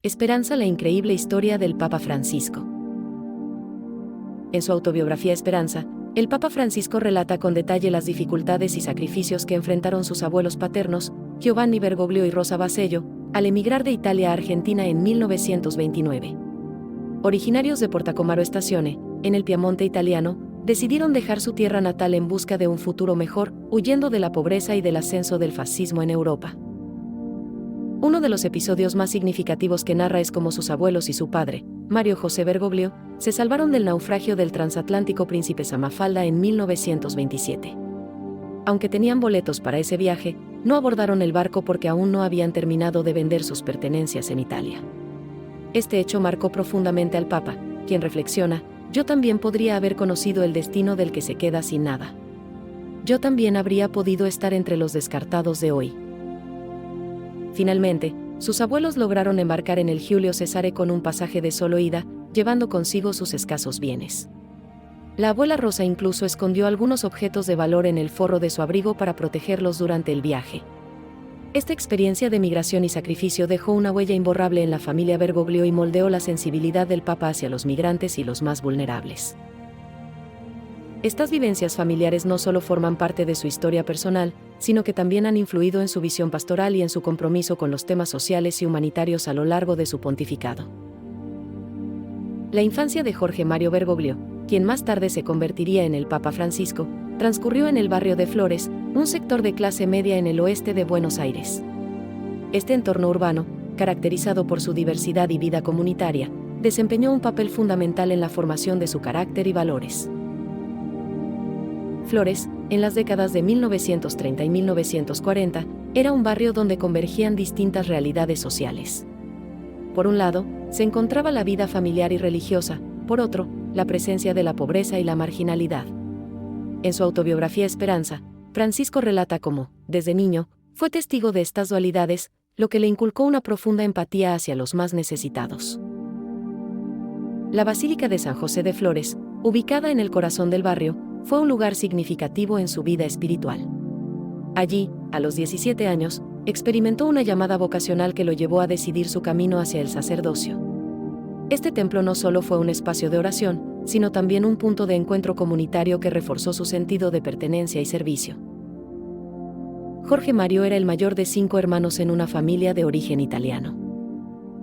Esperanza, la increíble historia del Papa Francisco. En su autobiografía Esperanza, el Papa Francisco relata con detalle las dificultades y sacrificios que enfrentaron sus abuelos paternos, Giovanni Bergoglio y Rosa Basello, al emigrar de Italia a Argentina en 1929. Originarios de Portacomaro Stazione, en el Piamonte italiano, decidieron dejar su tierra natal en busca de un futuro mejor, huyendo de la pobreza y del ascenso del fascismo en Europa. Uno de los episodios más significativos que narra es cómo sus abuelos y su padre, Mario José Bergoglio, se salvaron del naufragio del transatlántico Príncipe Mafalda en 1927. Aunque tenían boletos para ese viaje, no abordaron el barco porque aún no habían terminado de vender sus pertenencias en Italia. Este hecho marcó profundamente al Papa, quien reflexiona: yo también podría haber conocido el destino del que se queda sin nada. Yo también habría podido estar entre los descartados de hoy. Finalmente, sus abuelos lograron embarcar en el Giulio Cesare con un pasaje de solo ida, llevando consigo sus escasos bienes. La abuela Rosa incluso escondió algunos objetos de valor en el forro de su abrigo para protegerlos durante el viaje. Esta experiencia de migración y sacrificio dejó una huella imborrable en la familia Bergoglio y moldeó la sensibilidad del Papa hacia los migrantes y los más vulnerables. Estas vivencias familiares no solo forman parte de su historia personal, sino que también han influido en su visión pastoral y en su compromiso con los temas sociales y humanitarios a lo largo de su pontificado. La infancia de Jorge Mario Bergoglio, quien más tarde se convertiría en el Papa Francisco, transcurrió en el barrio de Flores, un sector de clase media en el oeste de Buenos Aires. Este entorno urbano, caracterizado por su diversidad y vida comunitaria, desempeñó un papel fundamental en la formación de su carácter y valores. Flores, en las décadas de 1930 y 1940, era un barrio donde convergían distintas realidades sociales. Por un lado, se encontraba la vida familiar y religiosa, por otro, la presencia de la pobreza y la marginalidad. En su autobiografía Esperanza, Francisco relata cómo, desde niño, fue testigo de estas dualidades, lo que le inculcó una profunda empatía hacia los más necesitados. La Basílica de San José de Flores, ubicada en el corazón del barrio, fue un lugar significativo en su vida espiritual. Allí, a los 17 años, experimentó una llamada vocacional que lo llevó a decidir su camino hacia el sacerdocio. Este templo no solo fue un espacio de oración, sino también un punto de encuentro comunitario que reforzó su sentido de pertenencia y servicio. Jorge Mario era el mayor de 5 hermanos en una familia de origen italiano.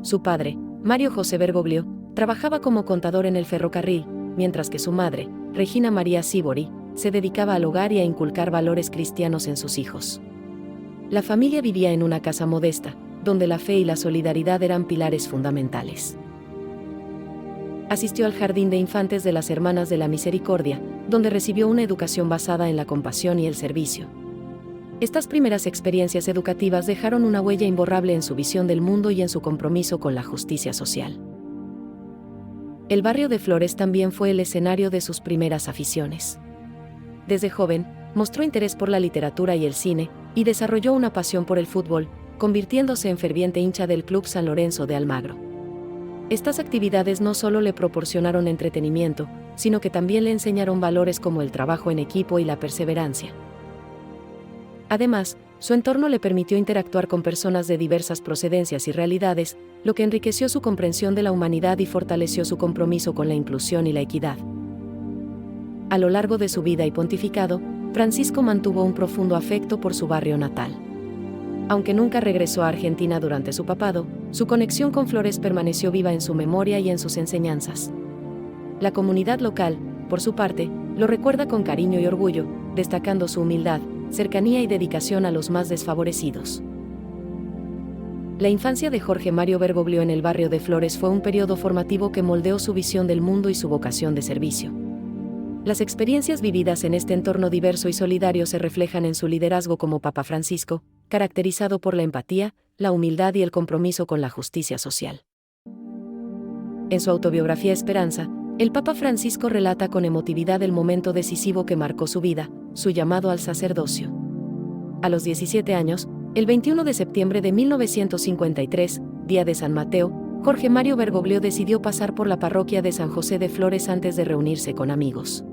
Su padre, Mario José Bergoglio, trabajaba como contador en el ferrocarril, mientras que su madre, Regina María Sibori, se dedicaba al hogar y a inculcar valores cristianos en sus hijos. La familia vivía en una casa modesta, donde la fe y la solidaridad eran pilares fundamentales. Asistió al Jardín de Infantes de las Hermanas de la Misericordia, donde recibió una educación basada en la compasión y el servicio. Estas primeras experiencias educativas dejaron una huella imborrable en su visión del mundo y en su compromiso con la justicia social. El barrio de Flores también fue el escenario de sus primeras aficiones. Desde joven, mostró interés por la literatura y el cine, y desarrolló una pasión por el fútbol, convirtiéndose en ferviente hincha del Club San Lorenzo de Almagro. Estas actividades no solo le proporcionaron entretenimiento, sino que también le enseñaron valores como el trabajo en equipo y la perseverancia. Además, su entorno le permitió interactuar con personas de diversas procedencias y realidades, lo que enriqueció su comprensión de la humanidad y fortaleció su compromiso con la inclusión y la equidad. A lo largo de su vida y pontificado, Francisco mantuvo un profundo afecto por su barrio natal. Aunque nunca regresó a Argentina durante su papado, su conexión con Flores permaneció viva en su memoria y en sus enseñanzas. La comunidad local, por su parte, lo recuerda con cariño y orgullo, destacando su humildad, cercanía y dedicación a los más desfavorecidos. La infancia de Jorge Mario Bergoglio en el barrio de Flores fue un periodo formativo que moldeó su visión del mundo y su vocación de servicio. Las experiencias vividas en este entorno diverso y solidario se reflejan en su liderazgo como Papa Francisco, caracterizado por la empatía, la humildad y el compromiso con la justicia social. En su autobiografía Esperanza, el Papa Francisco relata con emotividad el momento decisivo que marcó su vida, su llamado al sacerdocio. A los 17 años, el 21 de septiembre de 1953, día de San Mateo, Jorge Mario Bergoglio decidió pasar por la parroquia de San José de Flores antes de reunirse con amigos.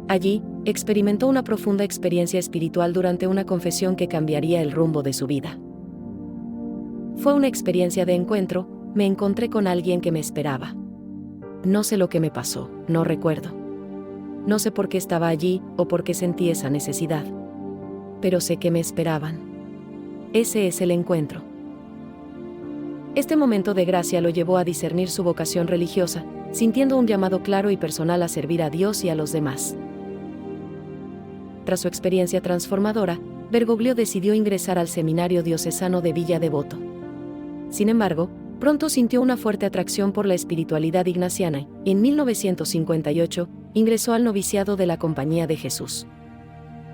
Allí, experimentó una profunda experiencia espiritual durante una confesión que cambiaría el rumbo de su vida. Fue una experiencia de encuentro, me encontré con alguien que me esperaba. No sé lo que me pasó, no recuerdo. No sé por qué estaba allí o por qué sentí esa necesidad. Pero sé que me esperaban. Ese es el encuentro. Este momento de gracia lo llevó a discernir su vocación religiosa, sintiendo un llamado claro y personal a servir a Dios y a los demás. Tras su experiencia transformadora, Bergoglio decidió ingresar al Seminario Diocesano de Villa Devoto. Sin embargo, pronto sintió una fuerte atracción por la espiritualidad ignaciana y, en 1958, ingresó al noviciado de la Compañía de Jesús.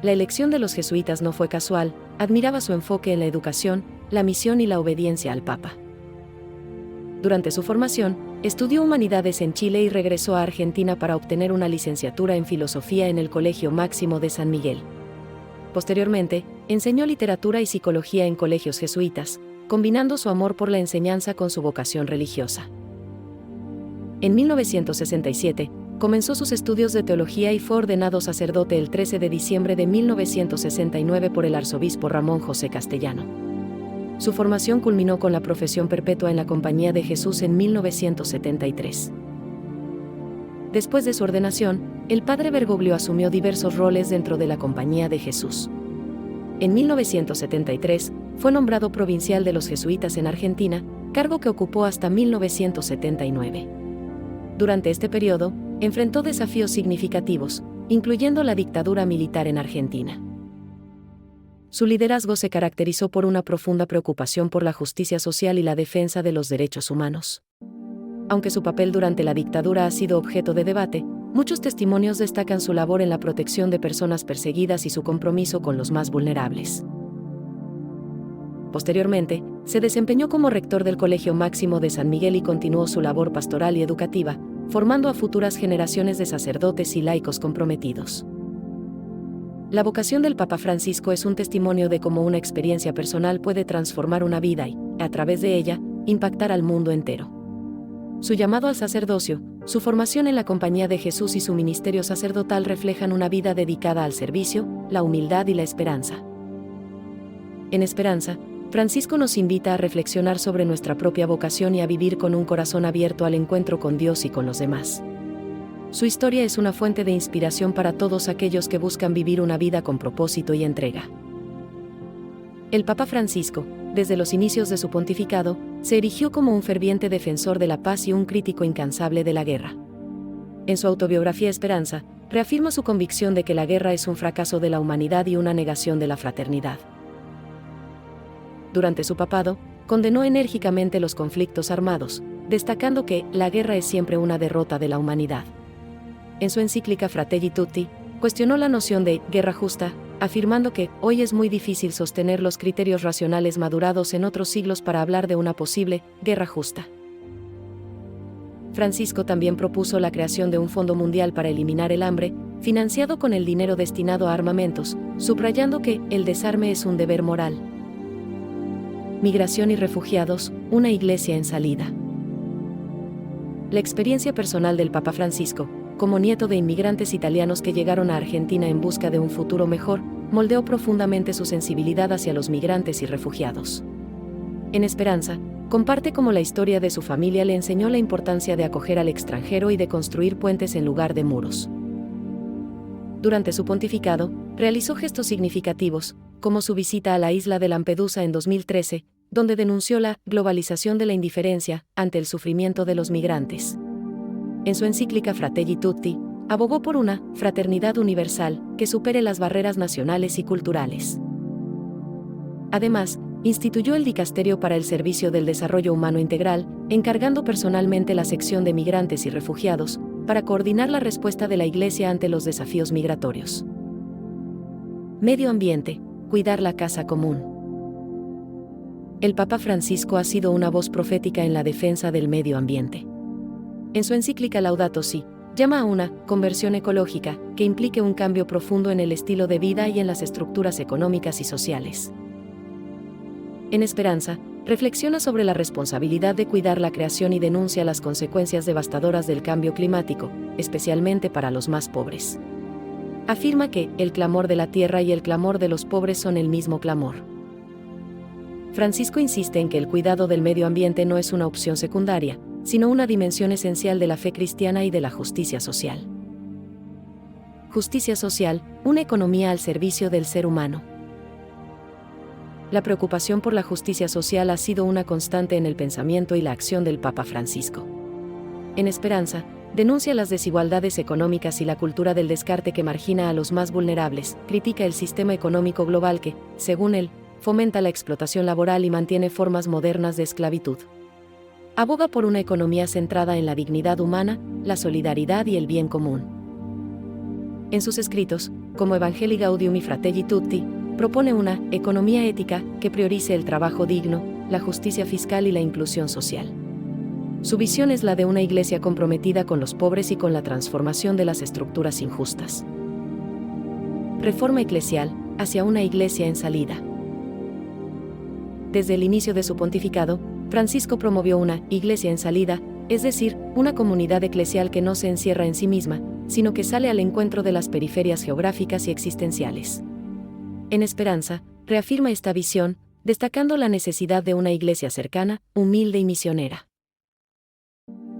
La elección de los jesuitas no fue casual, admiraba su enfoque en la educación, la misión y la obediencia al Papa. Durante su formación, estudió humanidades en Chile y regresó a Argentina para obtener una licenciatura en filosofía en el Colegio Máximo de San Miguel. Posteriormente, enseñó literatura y psicología en colegios jesuitas, combinando su amor por la enseñanza con su vocación religiosa. En 1967, comenzó sus estudios de teología y fue ordenado sacerdote el 13 de diciembre de 1969 por el arzobispo Ramón José Castellano. Su formación culminó con la profesión perpetua en la Compañía de Jesús en 1973. Después de su ordenación, el padre Bergoglio asumió diversos roles dentro de la Compañía de Jesús. En 1973, fue nombrado provincial de los jesuitas en Argentina, cargo que ocupó hasta 1979. Durante este periodo, enfrentó desafíos significativos, incluyendo la dictadura militar en Argentina. Su liderazgo se caracterizó por una profunda preocupación por la justicia social y la defensa de los derechos humanos. Aunque su papel durante la dictadura ha sido objeto de debate, muchos testimonios destacan su labor en la protección de personas perseguidas y su compromiso con los más vulnerables. Posteriormente, se desempeñó como rector del Colegio Máximo de San Miguel y continuó su labor pastoral y educativa, formando a futuras generaciones de sacerdotes y laicos comprometidos. La vocación del Papa Francisco es un testimonio de cómo una experiencia personal puede transformar una vida y, a través de ella, impactar al mundo entero. Su llamado al sacerdocio, su formación en la Compañía de Jesús y su ministerio sacerdotal reflejan una vida dedicada al servicio, la humildad y la esperanza. En Esperanza, Francisco nos invita a reflexionar sobre nuestra propia vocación y a vivir con un corazón abierto al encuentro con Dios y con los demás. Su historia es una fuente de inspiración para todos aquellos que buscan vivir una vida con propósito y entrega. El Papa Francisco, desde los inicios de su pontificado, se erigió como un ferviente defensor de la paz y un crítico incansable de la guerra. En su autobiografía Esperanza, reafirma su convicción de que la guerra es un fracaso de la humanidad y una negación de la fraternidad. Durante su papado, condenó enérgicamente los conflictos armados, destacando que la guerra es siempre una derrota de la humanidad. En su encíclica Fratelli Tutti, cuestionó la noción de guerra justa, afirmando que hoy es muy difícil sostener los criterios racionales madurados en otros siglos para hablar de una posible guerra justa. Francisco también propuso la creación de un fondo mundial para eliminar el hambre, financiado con el dinero destinado a armamentos, subrayando que el desarme es un deber moral. Migración y refugiados, una iglesia en salida. La experiencia personal del Papa Francisco, como nieto de inmigrantes italianos que llegaron a Argentina en busca de un futuro mejor, moldeó profundamente su sensibilidad hacia los migrantes y refugiados. En Esperanza, comparte cómo la historia de su familia le enseñó la importancia de acoger al extranjero y de construir puentes en lugar de muros. Durante su pontificado, realizó gestos significativos, como su visita a la isla de Lampedusa en 2013, donde denunció la globalización de la indiferencia ante el sufrimiento de los migrantes. En su encíclica Fratelli Tutti, abogó por una fraternidad universal que supere las barreras nacionales y culturales. Además, instituyó el Dicasterio para el Servicio del Desarrollo Humano Integral, encargando personalmente la sección de migrantes y refugiados, para coordinar la respuesta de la Iglesia ante los desafíos migratorios. Medio ambiente, cuidar la casa común. El Papa Francisco ha sido una voz profética en la defensa del medio ambiente. En su encíclica Laudato Si, llama a una conversión ecológica que implique un cambio profundo en el estilo de vida y en las estructuras económicas y sociales. En Esperanza, reflexiona sobre la responsabilidad de cuidar la creación y denuncia las consecuencias devastadoras del cambio climático, especialmente para los más pobres. Afirma que el clamor de la tierra y el clamor de los pobres son el mismo clamor. Francisco insiste en que el cuidado del medio ambiente no es una opción secundaria, sino una dimensión esencial de la fe cristiana y de la justicia social. Justicia social, una economía al servicio del ser humano. La preocupación por la justicia social ha sido una constante en el pensamiento y la acción del Papa Francisco. En Esperanza, denuncia las desigualdades económicas y la cultura del descarte que margina a los más vulnerables, critica el sistema económico global que, según él, fomenta la explotación laboral y mantiene formas modernas de esclavitud. Aboga por una economía centrada en la dignidad humana, la solidaridad y el bien común. En sus escritos, como Evangelii Gaudium y Fratelli Tutti, propone una economía ética que priorice el trabajo digno, la justicia fiscal y la inclusión social. Su visión es la de una iglesia comprometida con los pobres y con la transformación de las estructuras injustas. Reforma eclesial, hacia una iglesia en salida. Desde el inicio de su pontificado, Francisco promovió una iglesia en salida, es decir, una comunidad eclesial que no se encierra en sí misma, sino que sale al encuentro de las periferias geográficas y existenciales. En Esperanza, reafirma esta visión, destacando la necesidad de una iglesia cercana, humilde y misionera.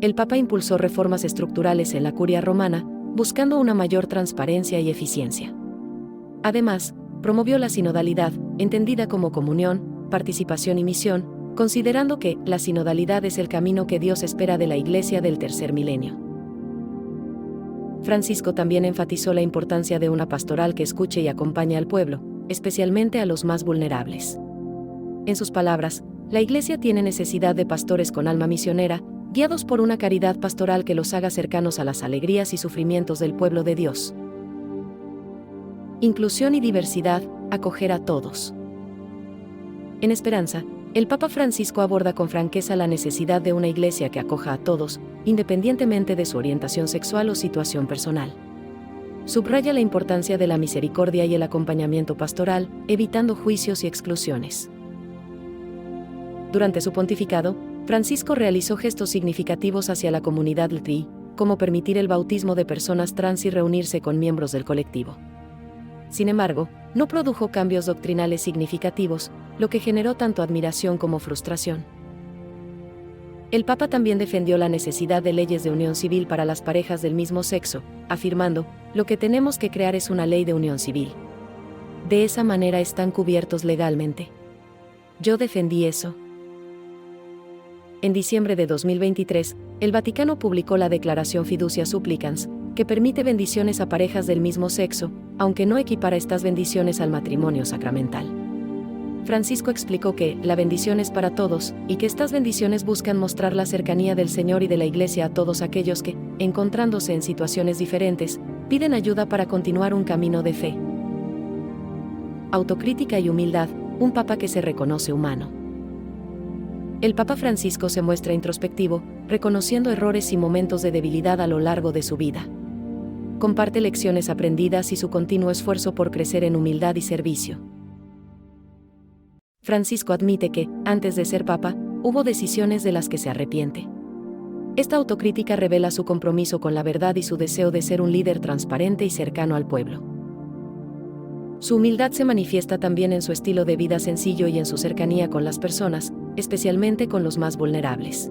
El Papa impulsó reformas estructurales en la Curia romana, buscando una mayor transparencia y eficiencia. Además, promovió la sinodalidad, entendida como comunión, participación y misión, considerando que la sinodalidad es el camino que Dios espera de la Iglesia del tercer milenio. Francisco también enfatizó la importancia de una pastoral que escuche y acompañe al pueblo, especialmente a los más vulnerables. En sus palabras, la Iglesia tiene necesidad de pastores con alma misionera, guiados por una caridad pastoral que los haga cercanos a las alegrías y sufrimientos del pueblo de Dios. Inclusión y diversidad, acoger a todos. En Esperanza, el Papa Francisco aborda con franqueza la necesidad de una iglesia que acoja a todos, independientemente de su orientación sexual o situación personal. Subraya la importancia de la misericordia y el acompañamiento pastoral, evitando juicios y exclusiones. Durante su pontificado, Francisco realizó gestos significativos hacia la comunidad LGBTI, como permitir el bautismo de personas trans y reunirse con miembros del colectivo. Sin embargo, no produjo cambios doctrinales significativos, lo que generó tanto admiración como frustración. El Papa también defendió la necesidad de leyes de unión civil para las parejas del mismo sexo, afirmando, lo que tenemos que crear es una ley de unión civil. De esa manera están cubiertos legalmente. Yo defendí eso. En diciembre de 2023, el Vaticano publicó la Declaración Fiducia Supplicans, que permite bendiciones a parejas del mismo sexo, aunque no equipara estas bendiciones al matrimonio sacramental. Francisco explicó que la bendición es para todos, y que estas bendiciones buscan mostrar la cercanía del Señor y de la Iglesia a todos aquellos que, encontrándose en situaciones diferentes, piden ayuda para continuar un camino de fe. Autocrítica y humildad, un Papa que se reconoce humano. El Papa Francisco se muestra introspectivo, reconociendo errores y momentos de debilidad a lo largo de su vida. Comparte lecciones aprendidas y su continuo esfuerzo por crecer en humildad y servicio. Francisco admite que, antes de ser Papa, hubo decisiones de las que se arrepiente. Esta autocrítica revela su compromiso con la verdad y su deseo de ser un líder transparente y cercano al pueblo. Su humildad se manifiesta también en su estilo de vida sencillo y en su cercanía con las personas, especialmente con los más vulnerables.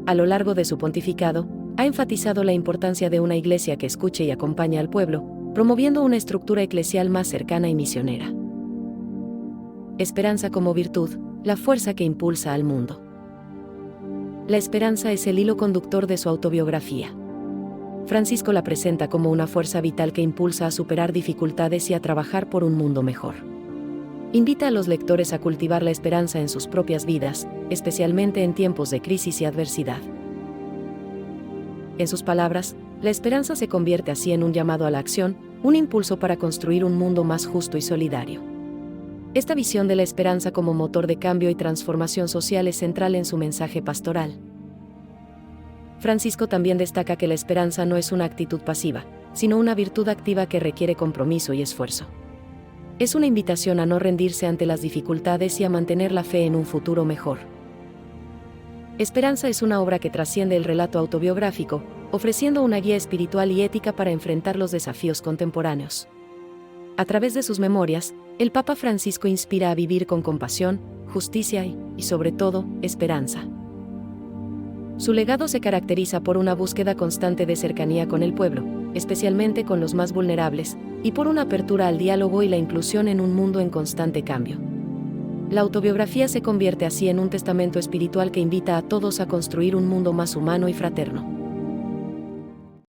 A lo largo de su pontificado, ha enfatizado la importancia de una iglesia que escuche y acompañe al pueblo, promoviendo una estructura eclesial más cercana y misionera. Esperanza como virtud, la fuerza que impulsa al mundo. La esperanza es el hilo conductor de su autobiografía. Francisco la presenta como una fuerza vital que impulsa a superar dificultades y a trabajar por un mundo mejor. Invita a los lectores a cultivar la esperanza en sus propias vidas, especialmente en tiempos de crisis y adversidad. En sus palabras, la esperanza se convierte así en un llamado a la acción, un impulso para construir un mundo más justo y solidario. Esta visión de la esperanza como motor de cambio y transformación social es central en su mensaje pastoral. Francisco también destaca que la esperanza no es una actitud pasiva, sino una virtud activa que requiere compromiso y esfuerzo. Es una invitación a no rendirse ante las dificultades y a mantener la fe en un futuro mejor. Esperanza es una obra que trasciende el relato autobiográfico, ofreciendo una guía espiritual y ética para enfrentar los desafíos contemporáneos. A través de sus memorias, el Papa Francisco inspira a vivir con compasión, justicia y sobre todo, esperanza. Su legado se caracteriza por una búsqueda constante de cercanía con el pueblo, especialmente con los más vulnerables, y por una apertura al diálogo y la inclusión en un mundo en constante cambio. La autobiografía se convierte así en un testamento espiritual que invita a todos a construir un mundo más humano y fraterno.